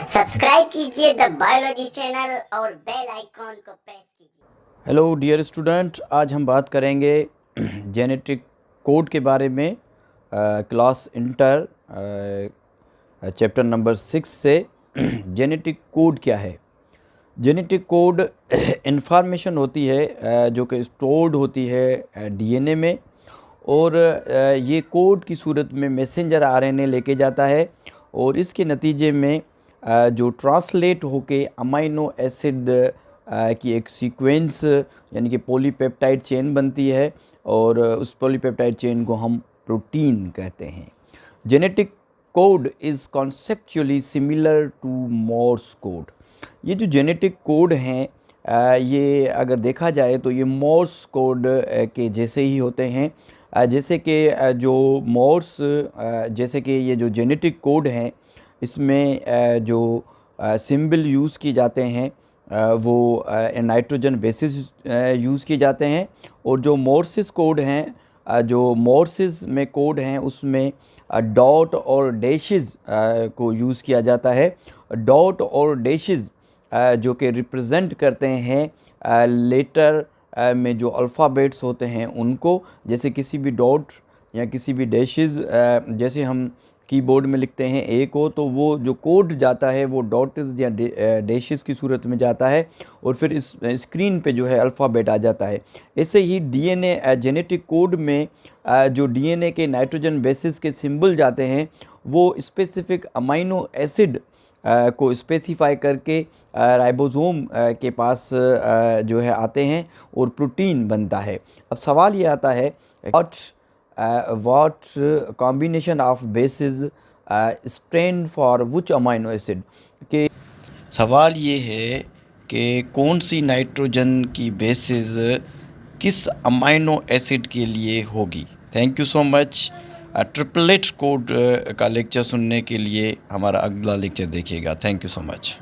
Subscribe कीजिए the biology channel और bell icon को प्रेस कीजिए। हेलो डियर स्टूडेंट, आज हम बात करेंगे जेनेटिक कोड के बारे में। क्लास इंटर चैप्टर नंबर 6 से जेनेटिक कोड क्या है। जेनेटिक कोड इंफॉर्मेशन होती है जो कि स्टोर्ड होती है डीएनए में, और ये कोड की सूरत में मैसेंजर आरएनए लेके जाता है, और इसके नतीजे में जो ट्रांसलेट होके अमाइनो एसिड की एक सीक्वेंस यानी कि पॉलीपेप्टाइड चेन बनती है, और उस पॉलीपेप्टाइड चेन को हम प्रोटीन कहते हैं। Genetic code is conceptually similar to Morse code. ये जो जेनेटिक कोड हैं ये अगर देखा जाए तो ये मोर्स कोड के जैसे ही होते हैं। जैसे कि जो मोर्स जैसे कि ये जो जेनेटिक कोड हैं इसमें जो सिंबल यूज़ किए जाते हैं वो नाइट्रोजन बेसिस यूज़ किए जाते हैं, और जो मोर्सिस कोड हैं जो मोर्सिस में कोड हैं उसमें डॉट और डैशेस को यूज़ किया जाता है। डॉट और डैशेस जो कि रिप्रेजेंट करते हैं लेटर में जो अल्फ़ाबेट्स होते हैं उनको, जैसे किसी भी डॉट या किसी भी डैशेस जैसे हम कीबोर्ड में लिखते हैं ए को, तो वो जो कोड जाता है वो डॉट्स या डैशेस की सूरत में जाता है, और फिर इस स्क्रीन पे जो है अल्फ़ाबेट आ जाता है। ऐसे ही डीएनए जेनेटिक कोड में जो डीएनए के नाइट्रोजन बेसिस के सिंबल जाते हैं वो स्पेसिफिक अमाइनो एसिड को स्पेसिफाई करके राइबोसोम के पास जो है आते हैं और प्रोटीन बनता है। अब सवाल ये आता है what combination of bases stand for which amino acid। के सवाल ये है कि कौन सी नाइट्रोजन की बेसिस किस अमाइनो एसिड के लिए होगी। Thank you so much. Triplet code का लेक्चर सुनने के लिए हमारा अगला लेक्चर देखिएगा। Thank you so much.